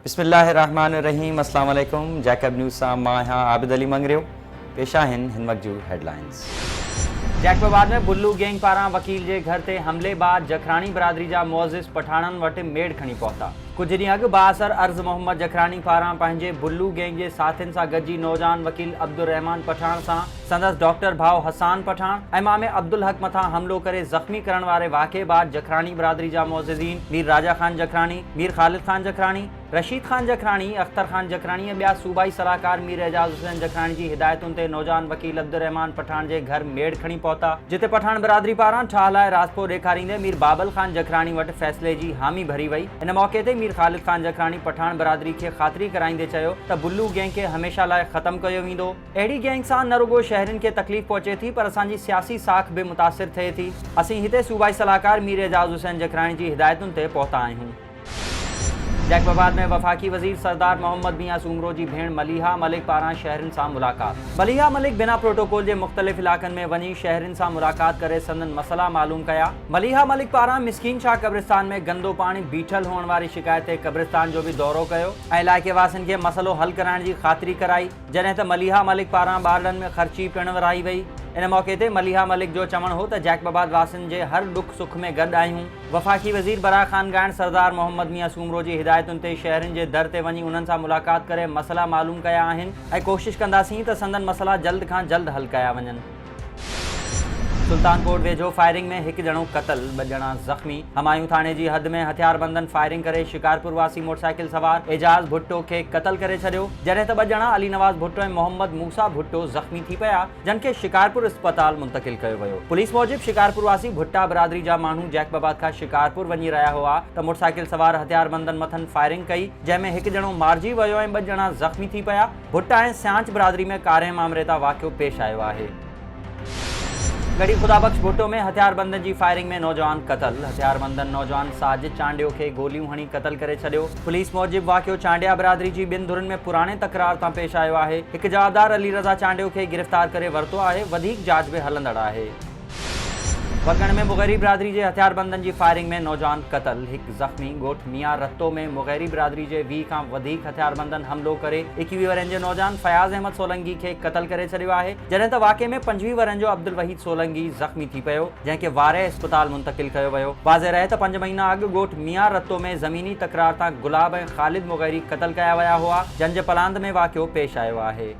बिस्मिल्लाहिर्रहमानिर्रहीम। अस्सलाम वालेकुम। जैकब न्यूज़ सां मां आहियां आबिद अली मंगरियो। पेश आहिनि हिन वक़्त जूं हेडलाइंस। जैकबाबाद में बुल्लू गैंग पारां वकील जे घर ते हमले बाद जखरानी बरादरी जा मुअज़्ज़िज़ पठाणनि वटि मेड़ खणी पहुता। कुछ ॾींहं अॻु बाअसर अर्ज़ मोहम्मद जखरानी पारां पंहिंजे बुल्लू गैंग जे साथियुनि सां गॾिजी नौजवान वकील अब्दुल रहमान पठाण सां संदसि डॉक्टर भाउ हसान पठाण ऐं इमाम अब्दुल हक मथां हमलो करे ज़ख़्मी करण वारे वाक़े बाद जखरानी बरादरी जा मुअज़्ज़िज़ीन मीर राजा ख़ान जखरानी, मीर ख़ालिद ख़ान जखरानी, रशीद ख़ान जखरानी, अख्तर ख़ान जखरानी ऐं ॿिया सूबाई सलाहकार मीर एजाज़ हुसैन जखरानी जी हिदायतुनि ते नौजवान वकील अब्दुल रहमान पठाण जे घर मेड़ खणी पहुता, जिते पठाण बिरादरी पारां ठाह लाइ रासपो ॾेखारींदे मीर बाबल ख़ान जखरानी वटि फ़ैसिले जी हामी भरी वई। इन मौक़े ते मीर ख़ालिद ख़ान जखरानी पठाण बिरादरी खे ख़ातिरी कराईंदे चयो त बुल्लू गैंग खे हमेशा लाइ ख़त्म कयो वेंदो। अहिड़ी गैंग सां न रुगो शहरियुनि खे तकलीफ़ पहुचे थी पर असांजी सियासी साख बि मुतासिर थिए थी। असीं हिते सूबाई सलाहकार मीर एजाज़ हुसैन जखरानी जी हिदायतुनि ते पहुता आहियूं। जैकबाबाद में वफाकी वज़ीर सरदार मोहम्मद मियां सूमरो जी भेण मलिहा मलिक पारां शहरियुनि सां मुलाक़ात। मलिहा मलिक बिना प्रोटोकॉल जे मुख़्तलिफ़ इलाक़नि में वञी शहरियुनि सां मुलाक़ात करे संदन मसला मालूम कया। मलिहा मलिक पारां मिस्कीन शाह कब्रिस्तान में गंदो पानी बीठल हुअण वारी शिकायत ते कब्रिस्तान जो बि दौरो कयो ऐं इलाइक़े वासियुनि खे मसलो हल कराइण जी ख़ातिरी कराई, जॾहिं त मलिहा मलिक पारां ॿारनि में ख़र्ची पिणु विरहाई वई। इन मौक़े ते मलिहा मलिक जो चवणु हो त जैकबाबाद वासियुनि जे हर ॾुख सुख में गॾु आहियूं। वफ़ाकी वज़ीर बरा ख़ान ॻाइण सरदार मोहम्मद मियां सूमरो जी हिदायतुनि ते शहरियुनि जे दर ते वञी उन्हनि सां मुलाक़ात करे मसला मालूम कया आहिनि ऐं कोशिशि कंदासीं त संदन मसला जल्द खां जल्द हल कया वञनि। सुल्तानकोट वेझो फायरिंग में हिकु ॼणो क़तल, 2 ॼणा ज़ख़्मी। हमायूं थाणे जी हद में हथियारबंदनि फायरिंग करे शिकारपुर वासी मोटरसाइकिल सवार एजाज़ भुट्टो खे क़तल करे छॾियो, जॾहिं त 2 ॼणा अली नवाज़ भुट्टो ऐं मोहम्मद मूसा भुट्टो ज़ख़्मी थी पिया, जिन खे शिकारपुर अस्पताल मुंतक़िल कयो वियो। पुलिस मूजिबि शिकारपुर वासी भुट्टा बिरादरी जा माण्हू जैकबाबाद खां शिकारपुर वञी रहिया हुआ त मोटरसाइकिल सवार हथियारबंदनि मथनि फायरिंग कई, जंहिंमें हिकु ॼणो मारिजी वियो ऐं 2 ॼणा ज़ख़्मी थी पिया। भुट्टा ऐं सियांच बिरादरी में कारे मामले तां वाक़ियो पेश आयो आहे। गढ़ी खुदाबख्श भुट्टो में हथियारबंदनि जी फायरिंग में नौजवान क़तल। हथियारबंदनि नौजवान साजिद चांडियो खे गोलियूं हणी क़तल करे छॾियो। पुलिस मूजिबि वाक़ियो चांडिया बिरादरी जी 2 धुरनि में पुराणे तकरार तां पेश आयो आहे। हिकु जवाबदार अली रज़ा चांडियो खे गिरफ़्तार करे वरितो आहे। वधीक जांच बि हलंदड़ आहे। वगण में मुग़ैरी बिरादरी जे हथियारबंदनि जी फायरिंग में नौजवान क़तल, 1 ज़ख़्मी। ॻोठ मियां रत्तो में मुग़ैरी बिरादरी जे 20 खां वधीक हथियारबंदनि हमलो करे 21 वरनि जे नौजवान फयाज़ अहमद सोलंगी खे क़तल करे छॾियो आहे, जॾहिं त वाक़े में 25 वरनि जो अब्दुल वहीद सोलंगी ज़ख़्मी थी पियो, जंहिंखे वारे अस्पताल मुंतक़िल कयो वियो। वाज़े रहे त 5 महीना अॻु ॻोठ मियां रत्तो में ज़मीनी तकरार तां गुलाब ऐं ख़ालिद मुग़ैरी क़तल कया विया हुआ, जंहिं जे पलांद में वाक़ियो पेश आयो आहे।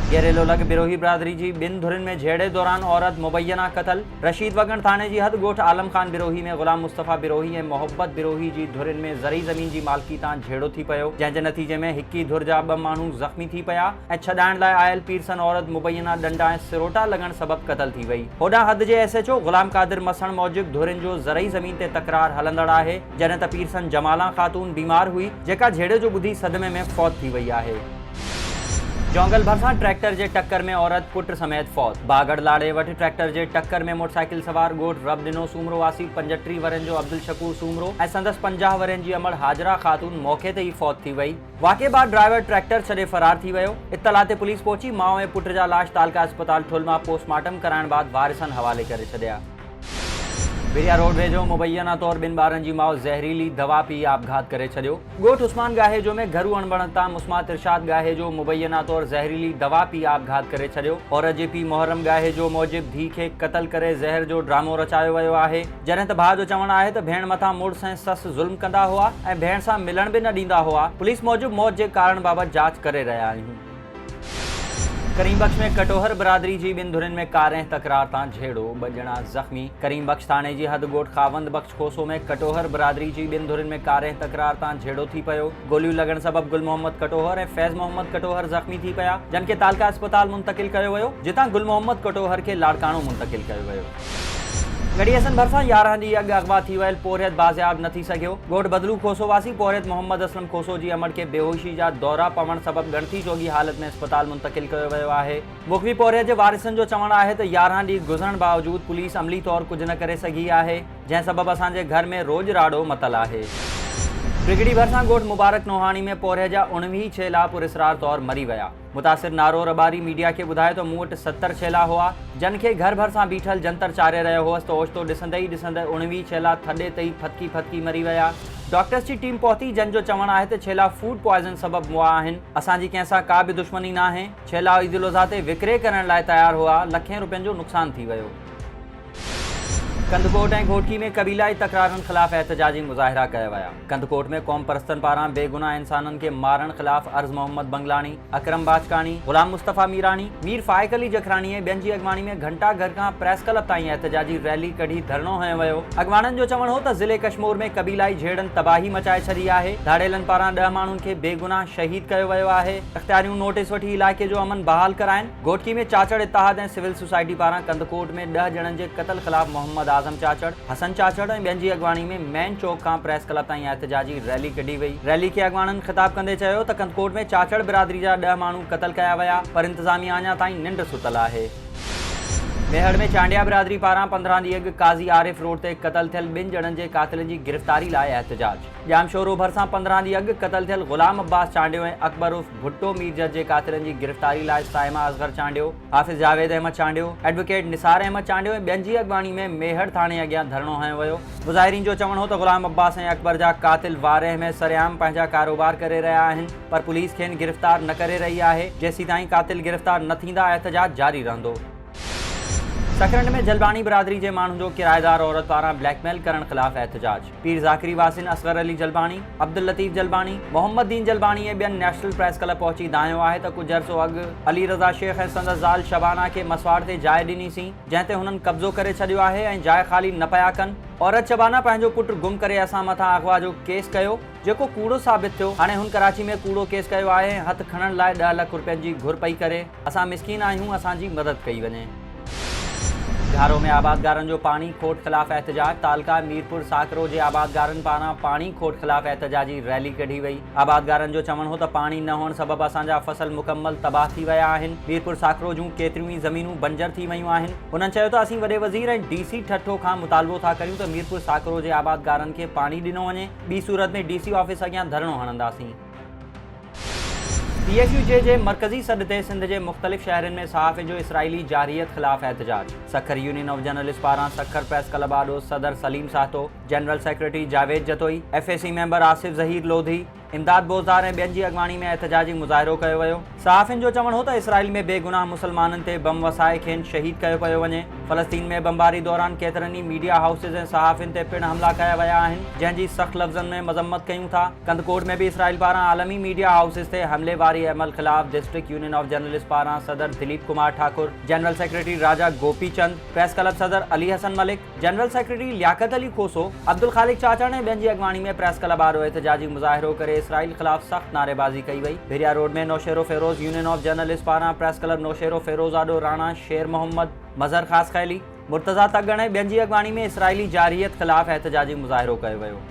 गेरेलो लग बिरोही बिरादरी जी 2 धुरनि में झेड़े दौरान औरत मुबैना क़तल। रशीद वगण थाने जी हद ॻोठ आलम ख़ान बिरोही में ग़ुलाम मुस्तफ़ा बिरोही ऐं मोहब्बत बिरोही जी धुरनि में ज़री ज़मीन जी मालिकी तां झेड़ो थी पियो, जंहिं जे नतीजे में 21 धुर जा 2 माण्हू ज़ख़्मी थी पिया ऐं छॾाइण लाइ आयल पीरसन औरत मुबैना डंडा ऐं सिरोटा लॻण सबबि क़तल थी वई। होॾां हद जे SHO ग़ुलाम क़ादिर मसण मूजिबि धुरनि जो ज़रई ज़मीन ते तकरार हलंदड़ आहे, जॾहिं त पीरसन जमाला ख़ातून बीमार हुई, जेका झेड़े जो ॿुधी सदमे में फ़ौत थी वई आहे। जोंगल भरिसां ट्रैक्टर जे टक्कर में औरत पुट समेत फ़ौत। बागड़ लाड़े वटि ट्रैक्टर जे टक्कर में मोटरसाइकिल सवार ॻोठ रब ॾिनो सूमरो वासी 35 वरनि जो अब्दुल शकूर सूमरो ऐं संदसि 50 वरनि जी अमड़ हाजरा ख़ातून मौक़े ते ई फ़ौत थी वई। वाक़े बाद ड्राइवर ट्रैक्टर छॾे फ़रार थी वियो। इत्तला ते पुलिस पहुची माउ ऐं पुट जा लाश तालका अस्पताल ठुल मां पोस्टमार्टम कराइण बाद वारिसनि हवाले करे छॾिया। बिरिया रोड वेझो मुबैना तौर 2 ॿारनि जी माउ ज़हरीली दवा पी आपघात करे छॾियो। ॻोठ उस्मान गाहेजो में घरू अणबण तां मुस्मात इरशाद गाहेजो मुबैना तौर ज़हरीली दवा पी आपघात करे छॾियो। औरत जे पीउ मोहरम गाहेजो मूजिबि धीउ खे क़तल करे ज़हर जो ड्रामो रचायो वियो आहे, जॾहिं त भाउ जो चवणु आहे त भेण मथां मुड़ुस ऐं ससु ज़ुल्म कंदा हुआ ऐं भेण सां मिलण बि न ॾींदा हुआ। पुलिस मूजिबि मौत जे कारण बाबति जांच करे रहिया आहियूं। करीम बख्श में कटोहर बिरादरी जी 2 धुरनि में कार ऐं तकरार तां झेड़ो, 2 ॼणा ज़ख़्मी। करीम बख्श थाणे जी हद ॻोठ खावंद बख्श खोसो में कटोहर बिरादरी जी 2 धुरनि में कार ऐं तकरार तां झेड़ो थी पियो। गोलियूं लॻण सबबि गुल मोहम्मद कटोहर ऐं फैज़ मोहम्मद कटोहर ज़ख़्मी थी पिया, जिन खे तालका अस्पताल मुंतक़िल कयो वियो, जितां गुल मोहम्मद कटोहर खे लाड़काणो मुंतक़िल कयो वियो। गढ़ी हसन भरिसां 11 ॾींहं अॻु अगवा थी वियल पोरियत बाज़ियाब न थी सघियो। ॻोठ बदलू खोसो वासी पोरियत मोहम्मद असलम खोसो जी अमड़ खे बेहोशी जा दौरा पवण सबबि गणती जोगी हालत में अस्पताल मुंतक़िल कयो वियो आहे। मुख़्तलिफ़ पोरियत जे वारिसनि जो चवणु आहे त 11 ॾींहं गुज़रण बावजूद पुलिस अमली तौर कुझु न करे सघी आहे, जंहिं सबबि असांजे घर में रोज़ राड़ो मतल आहे। बिगड़ी भरसां ॻोठ मुबारक नोहाणी में पोरिया जा 19 छेला पुरस्कार तौर मरी विया। मुतासिर नारो रबारी मीडिया के ॿुधाए तो मूं वटि 70 छेला हुआ, जन खे घर भरसां बीठल जंतर चारे रहियो हुअसि त ओचितो ॾिसंदे ई ॾिसंदे 19 छेला थॾे ते ई फतकी फतकी मरी विया। डॉक्टर्स जी टीम पहुती, जन जो चवणु आहे त छेला फूड पॉइज़न सबबु मुआ आहिनि। असांजी कंहिंसां का बि दुश्मनी न आहे। छेला ईद उल अज़हा ते विकिरे करण लाइ तयारु हुआ। लखें रुपयनि जो नुक़सानु थी वियो। कंदकोट ऐं घोटकी में क़बीलाई तकरारनि ख़िलाफ़ एहतजाजी मुज़ाहिरा कया विया। कंदकोट में क़ौम परस्तनि पारां बेगुनाह इंसाननि खे मारण ख़िलाफ़ अर्ज़ मोहम्मद बंगलानी, अकरम बाचकानी, ग़ुलाम मुस्तफ़ा मीरानी, मीर फ़ाइक़ अली जखरानी ऐं ॿियनि जी अॻवानी में घंटा घर खां प्रेस क्लब ताईं एहतजाजी रैली कढी धरणो हंयो वियो। अॻवाननि जो चवणु हो त ज़िले कश्मीर में क़बीलाई झेड़नि तबाही मचाए छॾी आहे। धाड़ेलनि पारां 10 माण्हुनि खे बेगुनाह शहीद कयो वियो आहे। इख़्तियारियूं नोटिस वठी इलाइक़े जो अमन बहाल कराइनि। घोटकी में चाचड़ इत्तेहाद ऐं सिविल सोसाइटी पारां कंदकोट में 10 ॼणनि जे क़त्ल ख़िलाफ़ मोहम्मद आज़म चाचड़, हसन चाचड़ ऐं ॿियनि जी अॻवानी में मैन चौक खां प्रेस क्लब ताईं एहतजाजी रैली कढी वई। रैली खे अॻवाननि ख़िताब कंदे चयो त कंदकोट में चाचड़ बिरादरी जा 10 माण्हू क़त्ल कया विया, पर इंतज़ामिया अञा ताईं निंड सुतल आहे। मेहड़ में चांडिया बिरादरी पारां 15 ॾींहं अॻु काज़ी आरिफ रोड ते क़त्ल थियल 2 ॼणनि जे क़ातिलनि जी गिरफ़्तारी लाइ एहतजाज। जाम शोरो भरसां 15 ॾींहं अॻु क़त्ल थियल ग़ुलाम अब्बास चांडियो ऐं अकबर उर्फ़ भुट्टो मीरजत जे क़ातिलनि जी गिरफ़्तारी लाइ साइमा असगर चांडियो, हाफ़िज़ जावेद अहमद चांडियो, एडवोकेट निसार अहमद चांडियो ऐं ॿियनि जी अॻवानी में मेहड़ थाणे अॻियां धरणो हंयो वियो। मुज़ाहिरीन जो चवणु हो त ग़ुलाम अब्बास ऐं अकबर जा क़ातिल वारह में सरेआम पंहिंजा कारोबार करे रहिया आहिनि, पर पुलिस खेनि गिरफ़्तार न करे रही आहे। जेसीं ताईं क़ातिल गिरफ़्तार न थींदा एहतजाज जारी रहंदो। सकरंड में जलबानी बिरादरी के माण्हुनि जो किराएदार औरत पारां ब्लैकमेल करण ख़िलाफ़ एहतजाज। पीर ज़ाकिरी वासिन असगर अली जलबानी, अब्दुल लतीफ़ जलबानी, मोहम्मद दीन जलबानी ऐं ॿियनि नेशनल प्रेस क्लब पहुची दायो आहे त कुझु अरसो अॻु अली रज़ा शेख ऐं संदसि ज़ाल शबाना खे मसवाड़ ते जाइ ॾिनीसीं, जंहिं ते हुननि कब्ज़ो करे छॾियो आहे ऐं जाइ ख़ाली न पिया कनि। औरत शबाना पंहिंजो पुटु गुम करे असां मथां अगवा जो केस कयो, जेको कूड़ो साबित थियो। हाणे हुन कराची में कूड़ो केस कयो आहे ऐं हथु खणण लाइ 10 लख रुपयनि जी घुर पई करे। असां मिसकीन आहियूं, असांजी मदद कई वञे। घारो में आबादगारनि जो पानी खोट ख़िलाफ़ एहतजाज। तालका मीरपुर साकरो जे आबादगारनि पारां पानी खोट ख़िलाफ़ एहतजाजी रैली कढी वई। आबादगारनि जो चवणु हो त पानी न हुअण सबबु असांजा फसल मुकम्मल तबाह थी विया आहिनि। मीरपुर साकरो जूं केतिरियूं ई ज़मीनूं बंजर थी वियूं आहिनि। हुननि चयो त असीं वॾे वज़ीर ऐं DC ठठो खां मुतालबो था करियूं त मीरपुर साकरो जे आबादगारनि खे पानी ॾिनो वञे। ॿी सूरत में DC ऑफिस अॻियां धरणो हणंदासीं। PFUJ जे मरकज़ी सॾ ते सिंध जे मुख़्तलिफ़ शहरनि में सहाफ़े जो इसराइली जारियत ख़िलाफ़ एहतजाज। सखर यूनियन ऑफ जर्नलिस्ट पारां सखर प्रेस क्लब आॾो सदर Salim Sahto, general secretary Javed Jatoi, FAC member Asif Zaheer Lodhi, Imdad Bozdar ऐं ॿियनि जी अॻवानी में एहतजाजी मुज़ाहिरो कयो वियो। सहाफ़ियुनि जो चवणु हो त इसराइल में बेगुनाह मुसलमाननि ते बम वसाए खेनि शहीद कयो पियो वञे। फ़लस्तीन में बमबारी दौरान केतिरनि ई मीडिया हाउसिस ऐं सहाफ़ियुनि ते पिणु हमला कया विया आहिनि, जंहिंजी सख़्त लफ़्ज़नि में मज़म्मत कयूं था। कंदकोट में बि इसराइल पारां आलमी मीडिया हाउसिस ते हमले वारी अमल ख़िलाफ़ डिस्ट्रिक्ट यूनियन ऑफ जर्नलिस्ट पारां सदर दिलीप कुमार ठाकुर, जनरल सेक्रेटरी राजा गोपी चंद, प्रेस क्लब सदर अली हसन मलिक, जनरल सेक्रेटरी लियाकत अली खोसो, अब्दुल ख़ालिक चाचड़ ऐं ॿियनि जी अॻवानी में प्रेस क्लब आॾो एहतजाजी मुज़ाहिरो करे इसराइल ख़िलाफ़ सख़्त नारेबाज़ी कई वई। भेरिया रोड में नौशेरो फेरोज़ यूनियन ऑफ जर्नलिस्ट पारां प्रेस क्लब नौशेरो फेरोज़ आॾो राणा शेर मोहम्मद, मज़हर ख़ास ख़ैली, मुर्तज़ा तगड़ ऐं ॿियनि जी अॻवानी में इसराइली जारियत ख़िलाफ़ एहतजाजी मुज़ाहिरो कयो वियो।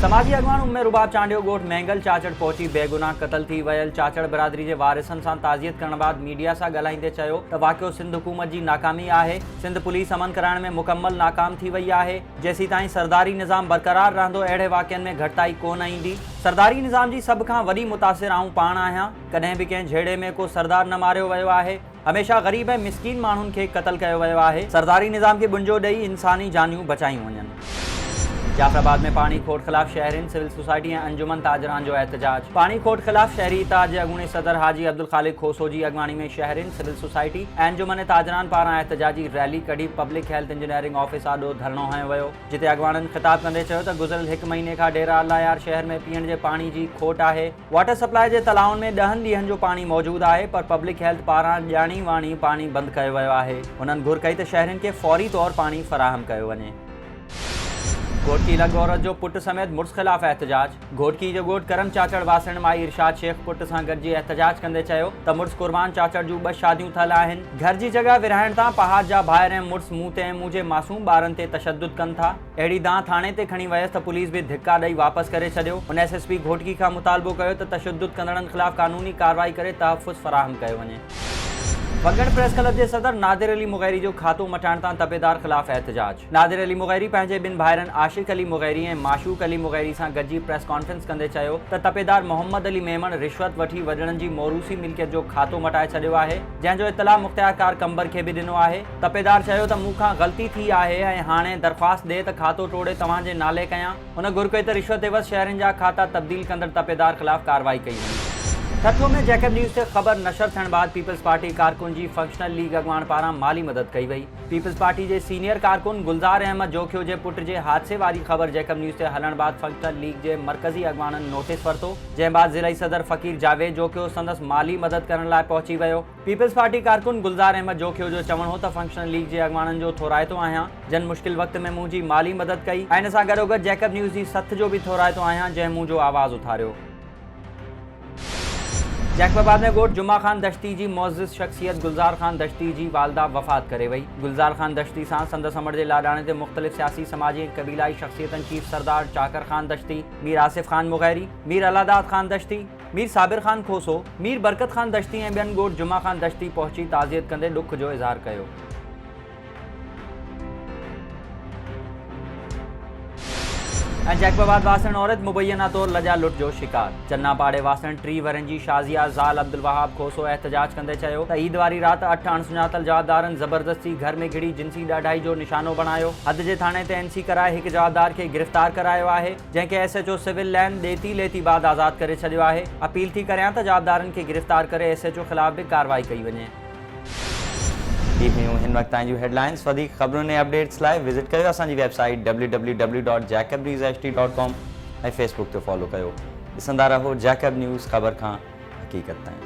समाजी अॻवान उम्मे रुबाब चांडियो ॻोठ महंगल चाचड़ पहुची बेगुनाह क़त्ल थी वियल चाचड़ बिरादरी जे वारिसनि सां ताज़ियत करण बाद मीडिया सां ॻाल्हाईंदे चयो त वाक़ियो सिंध हुकूमत जी नाकामी आहे। सिंध पुलिस अमन कराइण में मुकम्मल नाकाम थी वई आहे। जेसीं ताईं सरदारी निज़ाम बरक़रार रहंदो अहिड़े वाक़िअनि में घटिताई कोन ईंदी। सरदारी निज़ाम जी सभ खां वॾी मुतासिर आऊं पाण आहियां। कॾहिं बि कंहिं झेड़े में को सरदार न मारियो वियो आहे। हमेशा ग़रीब ऐं मिसकीन माण्हुनि खे क़त्ल कयो वियो आहे। सरदारी निज़ाम खे बुंजो ॾेई इंसानी जानियूं बचायूं वञनि। जाफ़राबाद में पानी खोट ख़िलाफ़ शहरीन सिविल सोसाइटी ऐं अंजुमन ताजरान जो एहतजाज। पानी खोट ख़िलाफ़ शहरी इत्तेहाद जे अॻूणे सदर हाजी अब्दुल ख़ालिक खोसो जी अॻवानी में शहरीन सिविल सोसाइटी ऐं अंजुमन ताजरान पारां एहतजाजी रैली कढी पब्लिक हेल्थ इंजीनियरिंग ऑफिस आॾो धरणो हंयो वियो, जिते अॻवाननि ख़िताब कंदे चयो त गुज़िरियल 1 महीने खां डेरा अलायार शहर में पीअण जे पाणी जी खोट आहे। वाटर सप्लाई जे तलाउनि में 10 ॾींहंनि जो पाणी मौजूदु आहे, पर पब्लिक हेल्थ पारां ॼाणी वाणी पाणी बंदि कयो वियो आहे। हुननि घुर कई त शहरियुनि खे फौरी तौर पाणी फ़राहम कयो वञे। घोटकी लॻ औरत जो पुट समेत मुड़ुस ख़िलाफ़ एहतजाज। घोटकी जो ॻोठ करम चाचड़ वासण माई इरशाद शेख पुट सां गॾिजी एहतजाज कंदे चयो त मुड़ुस कुर्बान चाचड़ जूं 2 शादियूं थियल आहिनि। घर जी जॻह विरहाइण तां पहाड़ जा भाइर ऐं मुड़ुस मूं ते ऐं मुंहिंजे मासूम ॿारनि ते तशद्दुद कनि था। अहिड़ी दांह थाणे ते खणी वियसि त पुलिस बि धिक्का ॾेई वापसि करे छॾियो। हुन SSP घोटकी खां मुतालबो कयो त तशद्दुद कंदड़नि ख़िलाफ़ क़ानूनी कार्रवाई करे तहफ़ुज़ फ़राहम कयो वञे। वगड़ प्रेस क्लब के सदर नादिर अली मुगैरी जो खातो मटाइण तां तबेदार ख़िलाफ़ एहतजाज। नादिर अली मुगैरी पंहिंजे ॿिनि भाइरनि आशिक अली मुगैरी ऐं माशूक अली मुगैरी सां गॾिजी प्रेस कॉन्फ्रेंस कंदे चयो त तबेदार मोहम्मद अली मेमन रिश्वत वठी वॾड़नि जी मोरूसी मिल्कियत जो खातो मटाए छॾियो आहे, जंहिंजो इतला मुख़्तियारकार कंबर खे बि ॾिनो आहे। तबेदार चयो त मूंखां ग़लती थी आहे ऐं हाणे दरख़्वास्त ॾे त खातो टोड़े तव्हांजे नाले कयां। हुन घुर कई त रिश्वत एवज़ शहरनि जा खाता तब्दील कंदड़ तबेदार ख़िलाफ़ कार्रवाई कई वञे। कठो में जैकब न्यूज़ से ख़बर नशर थियण बाद पीपल्स पार्टी कारकुन जी फंक्शनल लीग अॻवान पारां माली मदद कई वई। पीपल्स पार्टी के सीनियर कारकुन गुलज़ार अहमद जोखियो के पुट के हादसे वाली ख़बर जैकब न्यूज़ से हलण बाद फंक्शनल लीग के मरकज़ी अॻवाननि नोटिस वरतो, जंहिं बाद ज़िलाई सदर फ़कीर जावेद जोखियो संदस माली मदद करण लाइ पहुची वियो। पीपल्स पार्टी कारकुन गुलज़ार अहमद जोखियो जो चवण हो त फंक्शनल लीग के अॻवाननि जो थोराइतो आहियां, जन मुश्किल वक्त में मुझी माली मदद कई ऐं इन सां गॾोगॾु जैकब न्यूज़ की सथ जो भी थोराइतो आहियां, जंहिं मुंहिंजो आवाज़ उथारियो। जैकबाबाद में ॻोठ जुमा खान दश्ती जी मुअज़्ज़िज़ शख्सियत गुलज़ार खान दश्ती जी वालदा वफ़ात करे वई। गुलज़ार खान दश्ती सां संदसि अमड़ जे लाॾाणे ते मुख़्तलिफ़ सियासी समाजी ऐं क़बीलाई शख्सियतनि चीफ सरदार चाकर खान दश्ती, मीर आसिफ खान मुगैरी, मीर अलादाद खान दश्ती, मीर साबिर खान खोसो, मीर बरकत खान दश्ती ऐं ॿियनि ॻोठ जुमा खान दश्ती पहुची ताज़ियत कंदे ॾुख जो इज़हार कयो। जैकबाबाद वासण औरत मुबैना तौर लजा लुट जो शिकार। चन्ना पाड़े वासण 3 वरनि जी शाज़िया ज़ाल अब्दुल वहाब खोसो एहतजाज कंदे चयो त ईद वारी रात 8 अणसुञातल जवाबदारनि ज़बरदस्ती घर में घिड़ी जिनसी ॾाढाई जो निशानो बणायो। हद जे थाणे ते NC कराए हिकु जवाबदार खे गिरफ़्तार करायो आहे, जंहिंखे SHO सिविल लाइन ॾेती लेती बाद आज़ाद करे छॾियो आहे। अपील थी करियां त जवाबदारनि खे गिरफ़्तार करे SHO ख़िलाफ़ भी कार्रवाई कई वञे। हिन वक्त जी हेडलाइंस वधीक ख़बरुनि ऐं अपडेट्स लाइ विज़िट कयो असांजी वेबसाइट www.jacobnewshd.com ऐं फेसबुक ते फॉलो कयो। ॾिसंदा रहो जैकब न्यूज़, ख़बर खां हक़ीक़त ताईं।